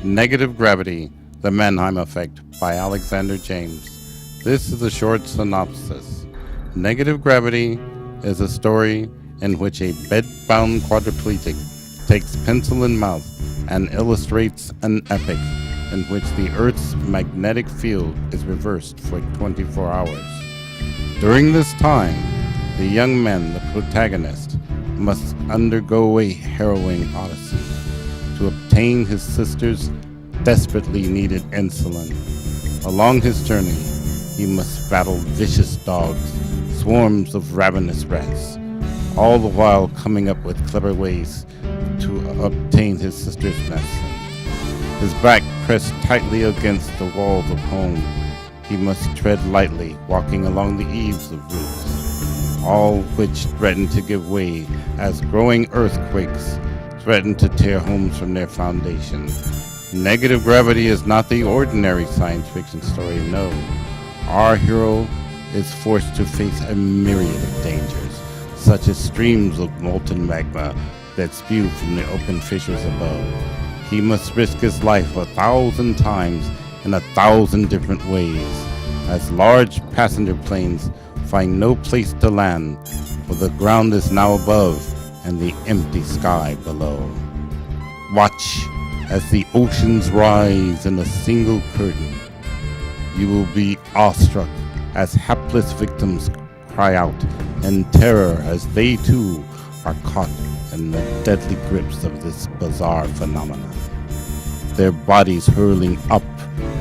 Negative Gravity, The Mannheim Effect by Alexander James. This is a short synopsis. Negative Gravity is a story in which a bed-bound quadriplegic takes pencil in mouth and illustrates an epic in which the Earth's magnetic field is reversed for 24 hours. During this time, the young man, the protagonist, must undergo a harrowing odyssey to obtain his sister's desperately needed insulin. Along his journey, he must battle vicious dogs, swarms of ravenous rats, all the while coming up with clever ways to obtain his sister's medicine. His back pressed tightly against the walls of home, he must tread lightly, walking along the eaves of roofs, all which threaten to give way as growing earthquakes threaten to tear homes from their foundation. Negative Gravity is not the ordinary science fiction story, no. Our hero is forced to face a myriad of dangers, such as streams of molten magma that spew from the open fissures above. He must risk his life 1,000 times in 1,000 different ways, as large passenger planes find no place to land, for the ground is now above and the empty sky below. Watch as the oceans rise in a single curtain. You will be awestruck as hapless victims cry out in terror as they too are caught in the deadly grips of this bizarre phenomenon, their bodies hurling up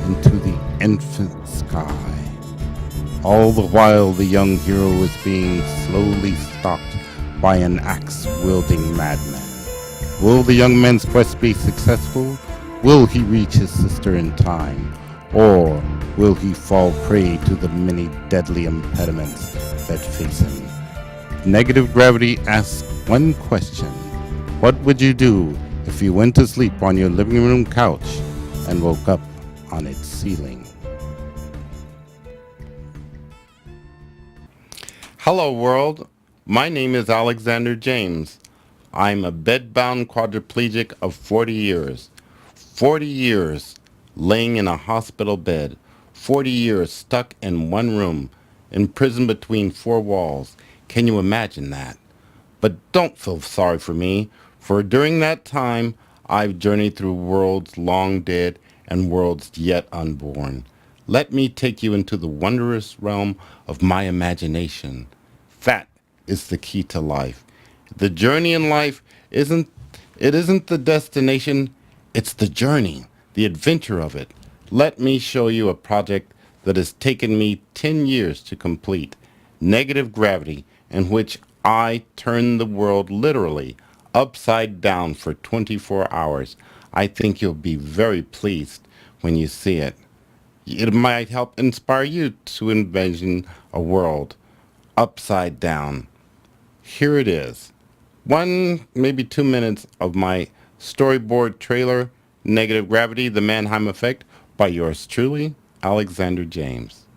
into the infinite sky. All the while the young hero is being slowly stalked by an axe-wielding madman. Will the young man's quest be successful? Will he reach his sister in time? Or will he fall prey to the many deadly impediments that face him? Negative Gravity asks one question. What would you do if you went to sleep on your living room couch and woke up on its ceiling? Hello world, my name is Alexander James. I'm a bed-bound quadriplegic of 40 years. 40 years laying in a hospital bed. 40 years stuck in one room, imprisoned between four walls. Can you imagine that? But don't feel sorry for me, for during that time, I've journeyed through worlds long dead and worlds yet unborn. Let me take you into the wondrous realm of my imagination. That is the key to life. The journey in life isn't the destination, it's the journey, the adventure of it. Let me show you a project that has taken me 10 years to complete. Negative Gravity, in which I turn the world literally upside down for 24 hours. I think you'll be very pleased when you see it. It might help inspire you to envision a world upside down. Here it is. 1, maybe 2 minutes of my storyboard trailer, Negative Gravity, The Mannheim Effect, by yours truly, Alexander James.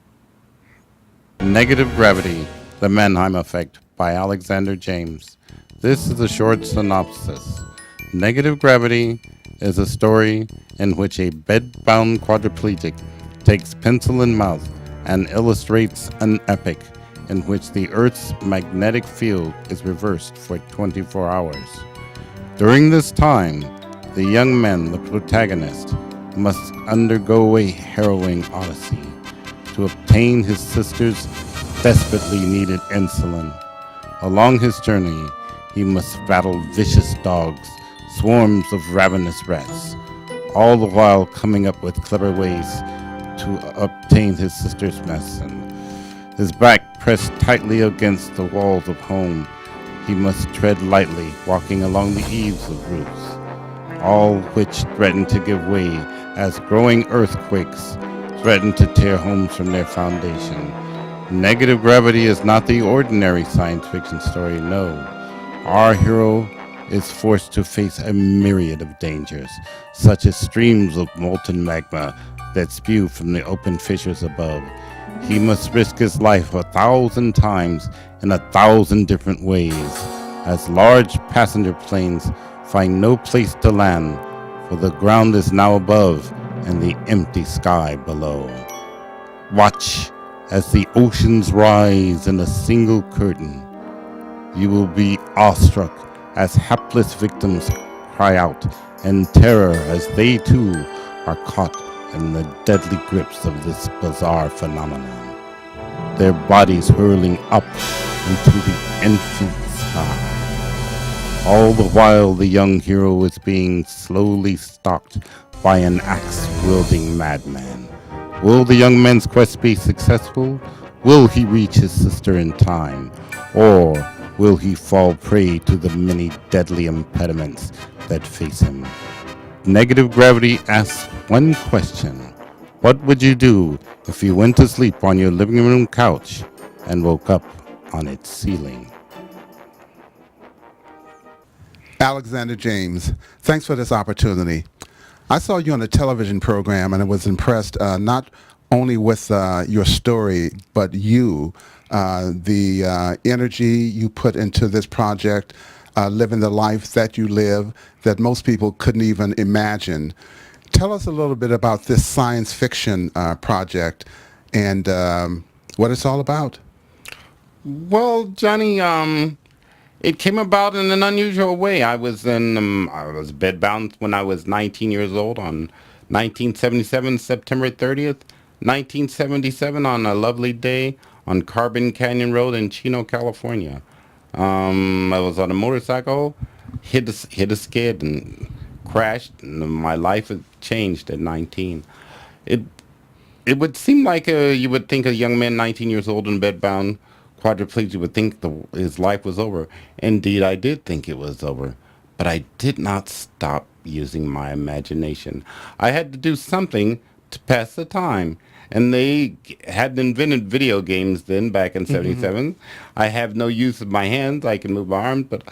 Negative Gravity, The Mannheim Effect by Alexander James. This is a short synopsis. Negative Gravity is a story in which a bed-bound quadriplegic takes pencil in mouth and illustrates an epic in which the Earth's magnetic field is reversed for 24 hours. During this time, the young man, the protagonist, must undergo a harrowing odyssey to obtain his sister's desperately needed insulin. Along his journey, he must battle vicious dogs, swarms of ravenous rats, all the while coming up with clever ways to obtain his sister's medicine. His back pressed tightly against the walls of home, he must tread lightly, walking along the eaves of roofs, all which threaten to give way as growing earthquakes threaten to tear homes from their foundation. Negative Gravity is not the ordinary science fiction story, no. Our hero is forced to face a myriad of dangers, such as streams of molten magma that spew from the open fissures above. He must risk his life 1,000 times in 1,000 different ways, as large passenger planes find no place to land, for the ground is now above and the empty sky below. Watch as the oceans rise in a single curtain. You will be awestruck as hapless victims cry out in terror as they too are caught in the deadly grips of this bizarre phenomenon, their bodies hurling up into the infinite sky. All the while, the young hero is being slowly stalked by an axe-wielding madman. Will the young man's quest be successful? Will he reach his sister in time? Or will he fall prey to the many deadly impediments that face him? Negative gravity asks one question. What would you do if you went to sleep on your living room couch and woke up on its ceiling? Alexander James, thanks for this opportunity. I saw you on a television program and I was impressed not only with your story, but the energy you put into this project, living the life that you live that most people couldn't even imagine. Tell us a little bit about this science fiction project and what it's all about. Well, Johnny, it came about in an unusual way. I was bedbound when I was 19 years old on 1977, September 30th, 1977, on a lovely day on Carbon Canyon Road in Chino, California. I was on a motorcycle, hit a skid and crashed, and my life had changed at 19. It it would seem like you would think a young man 19 years old and bedbound, quadriplegic, would think his life was over. Indeed, I did think it was over. But I did not stop using my imagination. I had to do something to pass the time. And they hadn't invented video games then, back in 77. I have no use of my hands. I can move my arms, but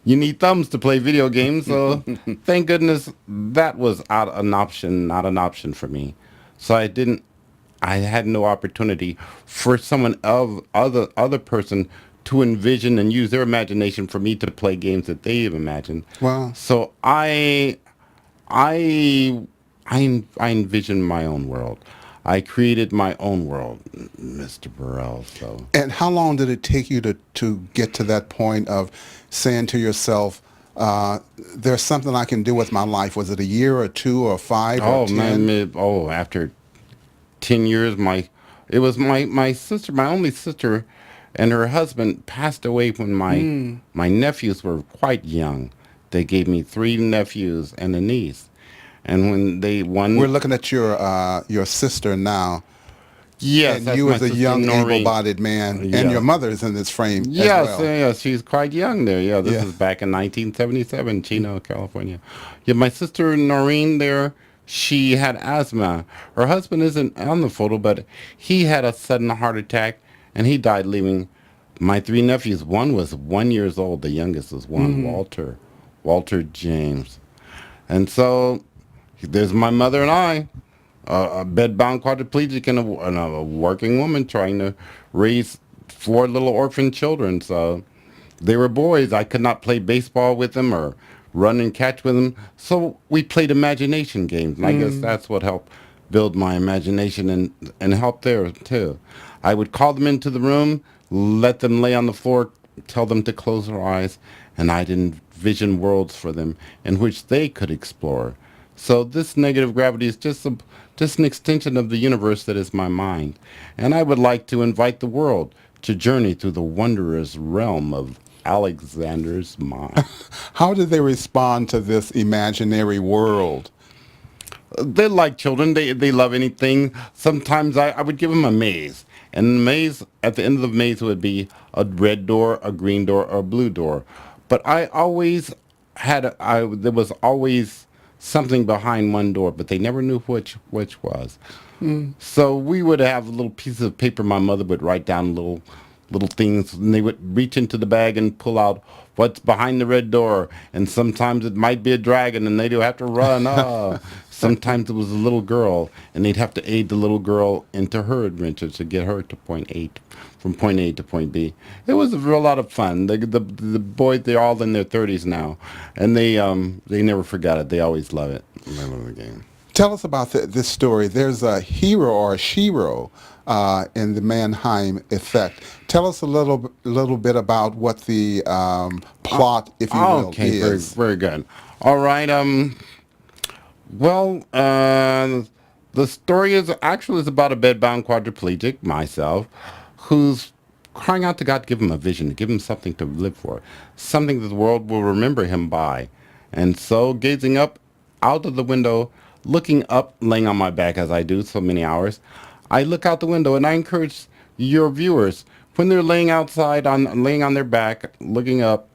you need thumbs to play video games. So thank goodness that was not an option for me. So I had no opportunity for someone of other person to envision and use their imagination for me to play games that they've imagined. Wow. So I I envisioned my own world. I created my own world, Mr. Burrell. So And how long did it take you to get to that point of saying to yourself, there's something I can do with my life? Was it a year or two or five or oh man, 10? after 10 years, it was my sister, my only sister, and her husband passed away when my nephews were quite young. They gave me three nephews and a niece, and when they We're one looking at your sister now, yes, and that's you my as a sister young, Noreen. able-bodied man, and your Yes, mother is in this frame as yes, well. yes. She's quite young there. Yeah, this Yeah. is back in 1977, Chino, California. Yeah, my sister Noreen there. She had asthma. Her husband isn't on the photo, but he had a sudden heart attack, and he died, leaving my three nephews. One was 1 years old. The youngest was one, Walter James. And so there's my mother and I, a bedbound quadriplegic and a working woman trying to raise four little orphan children. So they were boys. I could not play baseball with them or run and catch with them. So we played imagination games. And I guess that's what helped build my imagination and help there too. I would call them into the room, let them lay on the floor, tell them to close their eyes, and I'd envision worlds for them in which they could explore. So this negative gravity is just an extension of the universe that is my mind. And I would like to invite the world to journey through the wondrous realm of Alexander's mind. How did they respond to this imaginary world? They're like children. They love anything. Sometimes I would give them a maze. And the maze, at the end of the maze, would be a red door, a green door, or a blue door. But I always there was always something behind one door, but they never knew which was. So we would have a little piece of paper. My mother would write down little things, and they would reach into the bag and pull out what's behind the red door. And sometimes it might be a dragon, and they'd have to run. Sometimes it was a little girl, and they'd have to aid the little girl into her adventure to get her to point A, from point A to point B. It was a real lot of fun. The boys, they're all in their 30s now, and they never forgot it. They always love it. They love the game. Tell us about this story. There's a hero or a shero in the Mannheim effect. Tell us a little bit about what the plot, if you will, Okay, is. very good. All right. Well, the story is about a bedbound quadriplegic, myself, who's crying out to God to give him a vision, to give him something to live for, something that the world will remember him by. And so, gazing up out of the window, looking up, laying on my back as I do so many hours, I look out the window and I encourage your viewers when they're laying on their back, looking up,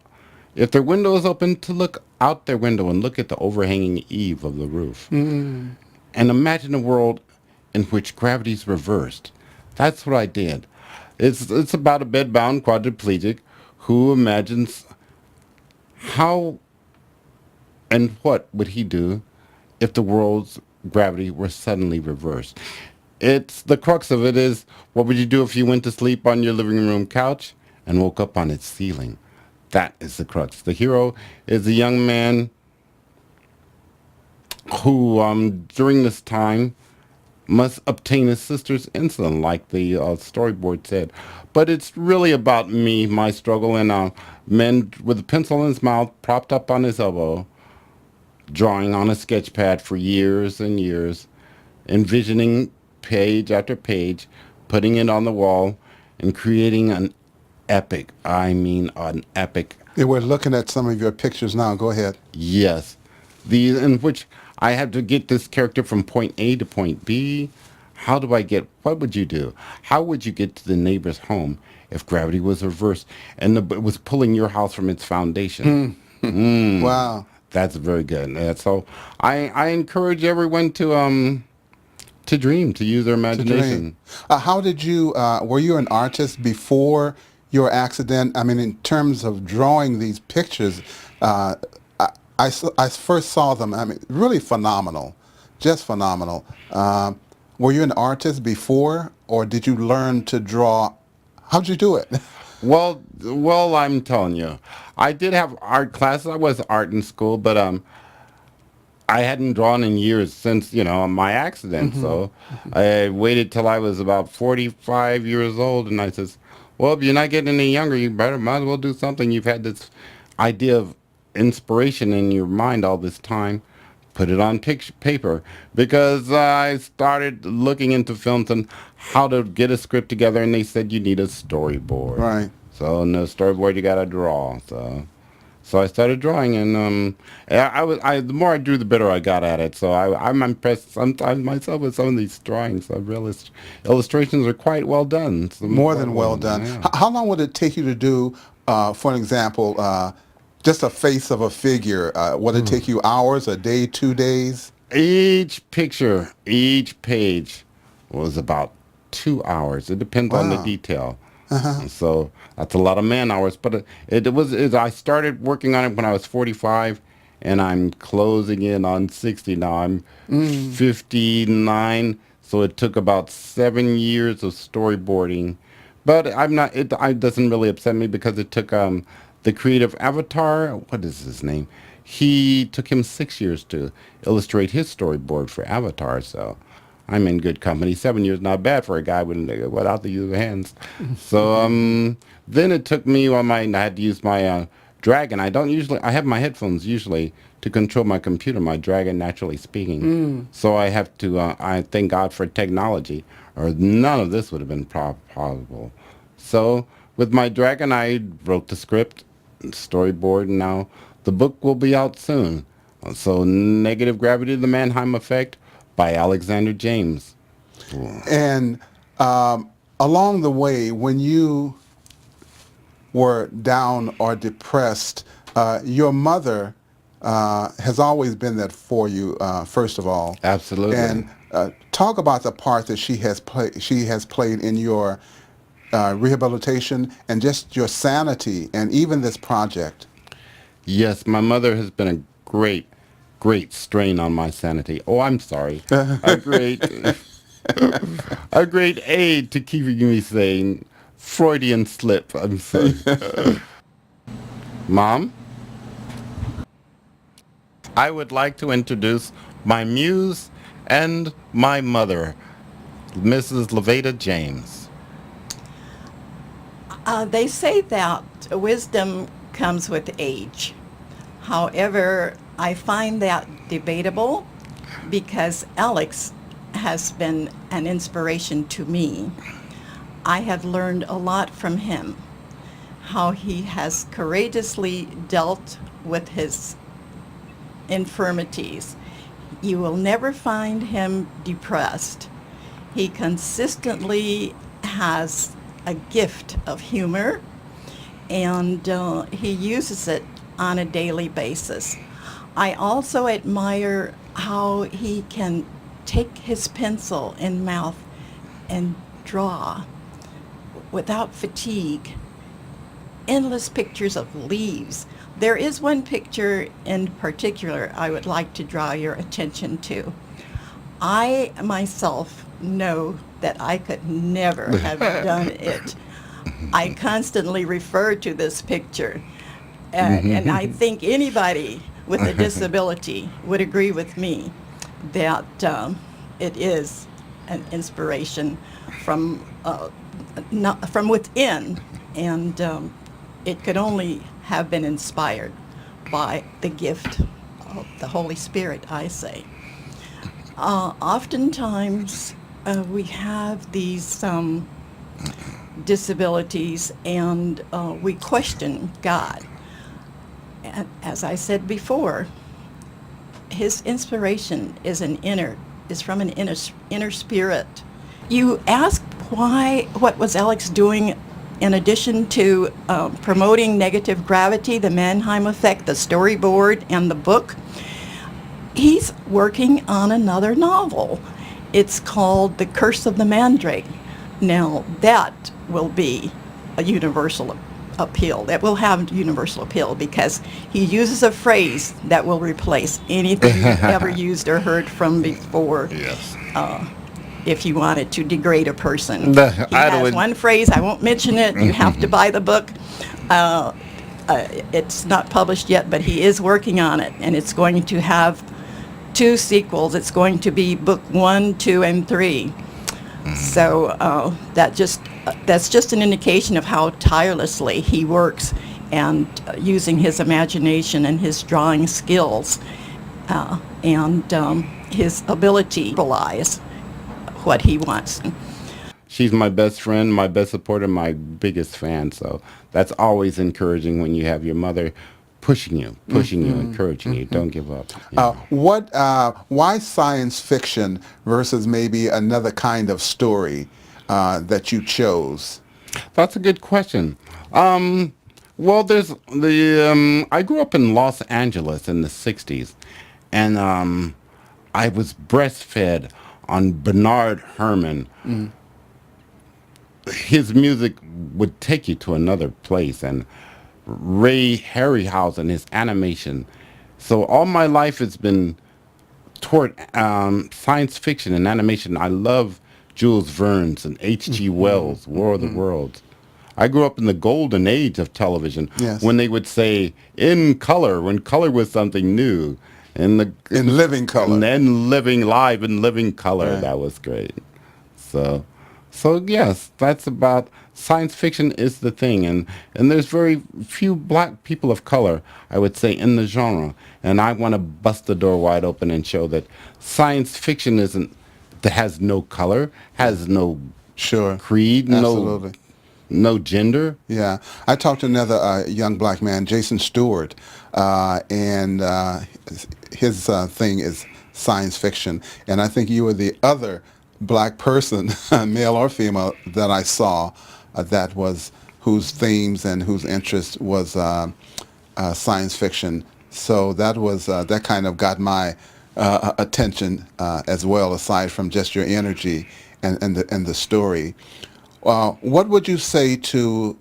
if their window is open, to look out their window and look at the overhanging eave of the roof. And imagine a world in which gravity's reversed. That's what I did. It's about a bedbound quadriplegic who imagines how and what would he do if the world's gravity were suddenly reversed. It's the crux of it is, what would you do if you went to sleep on your living room couch and woke up on its ceiling? That is the crux. The hero is a young man who, during this time, must obtain his sister's insulin, like the storyboard said. But it's really about me, my struggle, and man with a pencil in his mouth, propped up on his elbow, drawing on a sketch pad for years and years, envisioning page after page, putting it on the wall, and creating an epic, I mean an epic. Yeah, we're looking at some of your pictures now. Go ahead. Yes. These in which I had to get this character from point A to point B. How do I get, what would you do? How would you get to the neighbor's home if gravity was reversed and it was pulling your house from its foundation? Wow. That's very good. So I encourage everyone to dream, to use their To dream. imagination. How did you, were you an artist before your accident? I mean, in terms of drawing these pictures, uh, I first saw them, I mean, really phenomenal, just phenomenal. Were you an artist before, or did you learn to draw? How'd you do it? Well, I'm telling you, I did have art classes. I was art in school, but I hadn't drawn in years since, my accident. So I waited till I was about 45 years old, and I says, well, if you're not getting any younger, you might as well do something. You've had this idea of inspiration in your mind all this time. Put it on paper, because I started looking into films and how to get a script together, and they said you need a storyboard. Right. So in the storyboard, you got to draw. So I started drawing, and the more I drew, the better I got at it. So I'm impressed sometimes myself with some of these drawings. The illustrations are quite well done. More Quite than well well done. done. Yeah. How long would it take you to do, for an example, just a face of a figure? Would it take you hours, a day, 2 days? Each picture, each page was about 2 hours. It depends on the Wow. detail. And so that's a lot of man hours. But I started working on it when I was 45, and I'm closing in on 60 now. I'm 59, so it took about 7 years of storyboarding. But I'm not. It doesn't really upset me, because it took the creative avatar. What is his name? He took him 6 years to illustrate his storyboard for Avatar. So I'm in good company. 7 years not bad for a guy without the use of hands. So then it took me I had to use my Dragon. I have my headphones usually to control my computer, my Dragon naturally speaking. So I have to I thank God for technology, or none of this would have been possible. So with my Dragon, I wrote the script, storyboard, and now the book will be out soon. So Negative Gravity, The Mannheim Effect by Alexander James. And along the way, when you were down or depressed, your mother has always been there for you, first of all. Absolutely. And talk about the part that she has played in your rehabilitation and just your sanity and even this project. Yes, my mother has been a great, great strain on my sanity. Oh, I'm sorry. A great, a great aid to keeping me sane. Freudian slip. I'm sorry. Mom, I would like to introduce my muse and my mother, Mrs. Levada James. They say that wisdom comes with age. However, I find that debatable because Alex has been an inspiration to me. I have learned a lot from him, how he has courageously dealt with his infirmities. You will never find him depressed. He consistently has a gift of humor, and he uses it on a daily basis. I also admire how he can take his pencil in mouth and draw without fatigue endless pictures of leaves. There is one picture in particular I would like to draw your attention to. I myself know that I could never have done it. I constantly refer to this picture, and I think anybody with a disability would agree with me that it is an inspiration from not, from within, and it could only have been inspired by the gift of the Holy Spirit, I say. Oftentimes, we have these disabilities and we question God. And as I said before, his inspiration is from an inner spirit. You asked what was Alex doing in addition to promoting negative gravity, the Mannheim effect, the storyboard, and the book. He's working on another novel. It's called The Curse of the Mandrake. Now, that will be a universal appeal. That will have universal appeal because he uses a phrase that will replace anything you've ever used or heard from before. Yes. If you wanted to degrade a person. The- He I has don't- one phrase, I won't mention it, you have to buy the book. It's not published yet, but he is working on it, and it's going to have 2 sequels. It's going to be book 1, 2, and 3. So that's just an indication of how tirelessly he works and using his imagination and his drawing skills and his ability to realize what he wants. She's my best friend, my best supporter, my biggest fan. So that's always encouraging when you have your mother pushing you, encouraging you. Don't give up. Why science fiction versus maybe another kind of story that you chose? That's a good question. Well, there's I grew up in Los Angeles in the '60s, and I was breastfed on Bernard Herrmann. His music would take you to another place, and Ray Harryhausen, his animation. So all my life has been toward science fiction and animation. I love Jules Verne's and H.G. Wells' War of the Worlds. I grew up in the golden age of television Yes. when they would say in color, when color was something new. In living color. And then living live in living color. Right. That was great. So, so yes, that's about science fiction is the thing, and there's very few black people of color, I would say, in the genre, and I want to bust the door wide open and show that science fiction isn't that has no color, has no Sure. creed, Absolutely. no gender. Yeah, I talked to another young black man, Jason Stewart, and his thing is science fiction. And I think you were the other black person, male or female, that I saw that was whose themes and whose interest was science fiction. So that was that kind of got my attention as well, aside from just your energy and the story. What would you say to,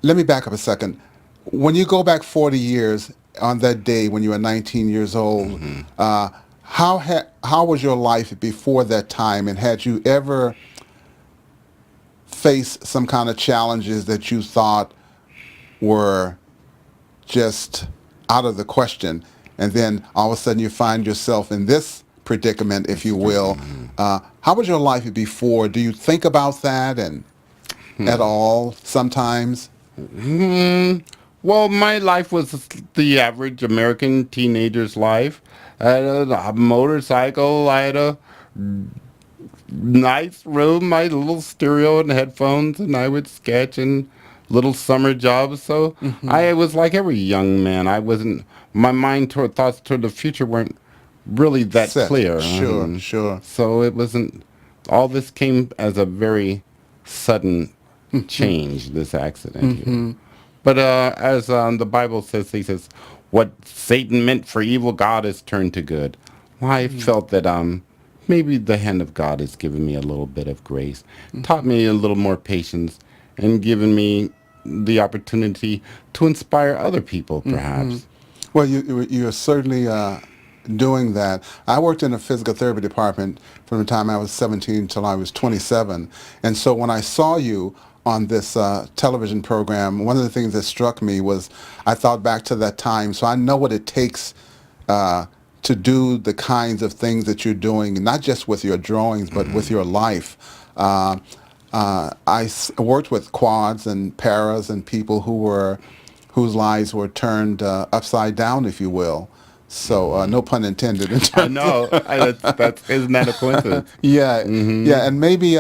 let me back up a second. When you go back 40 years on that day when you were 19 years old, Hmm. how was your life before that time, and had you ever faced some kind of challenges that you thought were just out of the question, and then all of a sudden you find yourself in this predicament, if you will? How was your life before? Do you think about that and at all sometimes? Hmm. Well, my life was the average American teenager's life. I had a motorcycle. I had a nice room, my little stereo and headphones, and I would sketch and little summer jobs. So Hmm. I was like every young man. I wasn't. My mind toward thoughts toward the future weren't really that Set. clear. Sure, sure. So it wasn't. All this came as a very sudden change. This accident here. Hmm. But as the Bible says, he says, "What Satan meant for evil, God has turned to good." Well, I felt that maybe the hand of God has given me a little bit of grace, taught me a little more patience, and given me the opportunity to inspire other people, Hmm. perhaps. Well, you're certainly doing that. I worked in a physical therapy department from the time I was 17 till I was 27, and so when I saw you on this television program, one of the things that struck me was I thought back to that time. So I know what it takes uh, to do the kinds of things that you're doing, not just with your drawings, but with your life. Uh, worked with quads and paras and people whose lives were turned upside down, if you will. So no pun intended in I terms know. That's isn't that a coincidence? yeah, Hmm. yeah, and maybe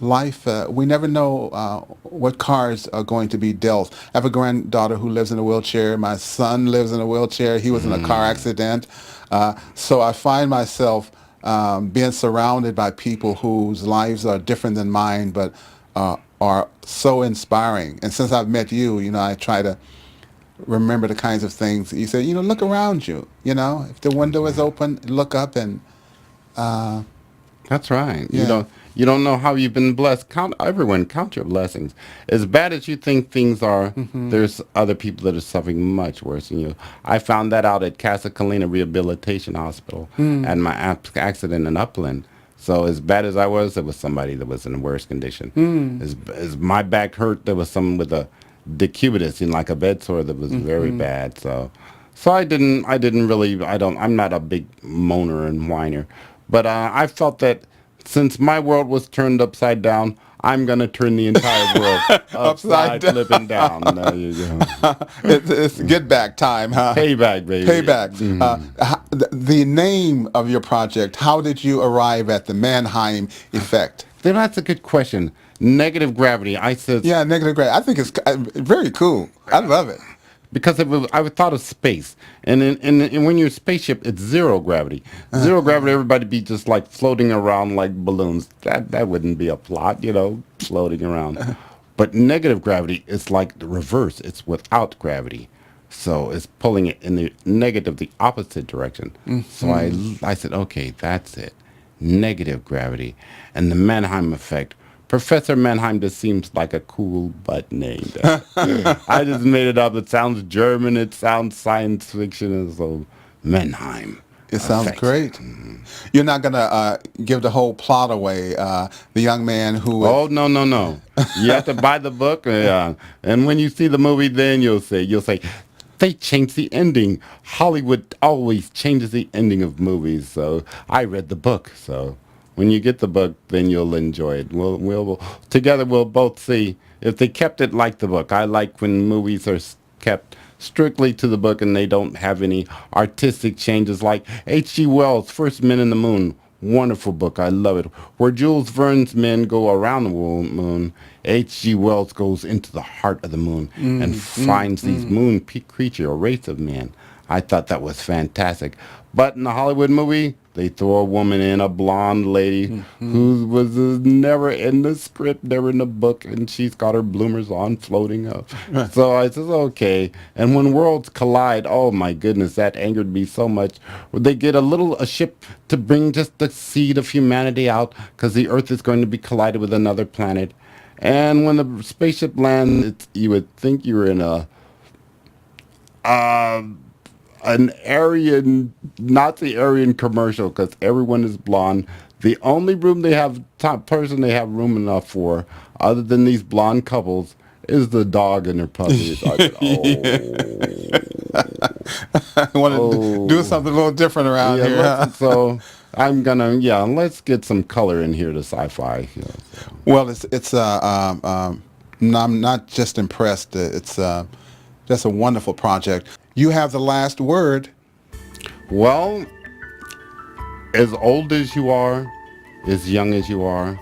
life, we never know what cards are going to be dealt. I have a granddaughter who lives in a wheelchair. My son lives in a wheelchair. He was in a car accident. So I find myself being surrounded by people whose lives are different than mine, but are so inspiring. And since I've met you, I try to remember the kinds of things you say. Look around you. If the That's window is right. open, look up and That's right. yeah. You don't know how you've been blessed. Count everyone. Count your blessings. As bad as you think things are, Hmm. there's other people that are suffering much worse than you. I found that out at Casa Colina Rehabilitation Hospital Mm. and my accident in Upland. So as bad as I was, there was somebody that was in worse condition. Mm. As my back hurt, there was someone with a decubitus in like a bed sore that was very Hmm. bad. So I didn't really, I'm not a big moaner and whiner, but I felt that since my world was turned upside down, I'm gonna turn the entire world Upside upside down. flipping down. There you go. It's get back time, huh? Payback, baby. Payback. The name of your project, how did you arrive at the Mannheim effect? Then that's a good question. Negative gravity. I said Yeah, negative grade. I think it's very cool. I love it. because I thought of space, and when you're a spaceship, it's zero gravity. Zero gravity, everybody be just like floating around like balloons. That wouldn't be a plot, floating around. But negative gravity is like the reverse. It's without gravity, so it's pulling it in the negative, the opposite direction. So Hmm. I said, okay, that's it, negative gravity, and the Mannheim effect. Professor Mannheim just seems like a cool butt name. I just made it up. It sounds German. It sounds science fiction. And so Mannheim It sounds effect. great. You're not gonna give the whole plot away. The young man who Oh is. no no no! You have to buy the book, and when you see the movie, then you'll say they changed the ending. Hollywood always changes the ending of movies. So I read the book. So when you get the book, then you'll enjoy it. We'll together we'll both see if they kept it like the book. I like when movies are kept strictly to the book and they don't have any artistic changes like H.G. Wells' First Men in the Moon. Wonderful book. I love it. Where Jules Verne's men go around the moon, H.G. Wells goes into the heart of the moon and Mm, mm, finds these mm. moon creature, a race of men. I thought that was fantastic. But in the Hollywood movie, they throw a woman in, a blonde lady Mhm. who was never in the script, never in the book, and she's got her bloomers on floating up. So I says, okay. And when worlds collide, oh my goodness, that angered me so much. They get a ship to bring just the seed of humanity out because the Earth is going to be collided with another planet. And when the spaceship lands, you would think you were in a An Aryan, not the Aryan commercial, because everyone is blonde. The only room they have, top person they have room enough for, other than these blonde couples, is the dog and her puppy. So I said, I want to do oh, something a little different around yeah. here. Huh? So I'm gonna, let's get some color in here to sci-fi. So. Well, I'm not just impressed. It's that's a wonderful project. You have the last word. Well, as old as you are, as young as you are,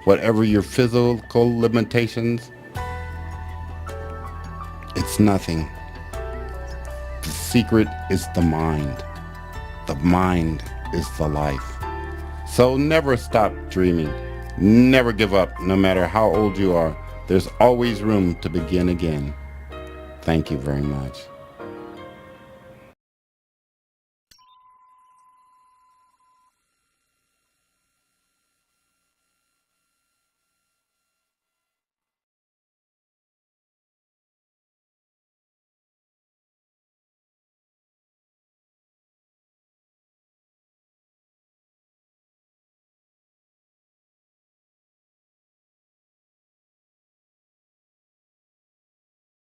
whatever your physical limitations, it's nothing. The secret is the mind. The mind is the life. So never stop dreaming. Never give up, no matter how old you are. There's always room to begin again. Thank you very much.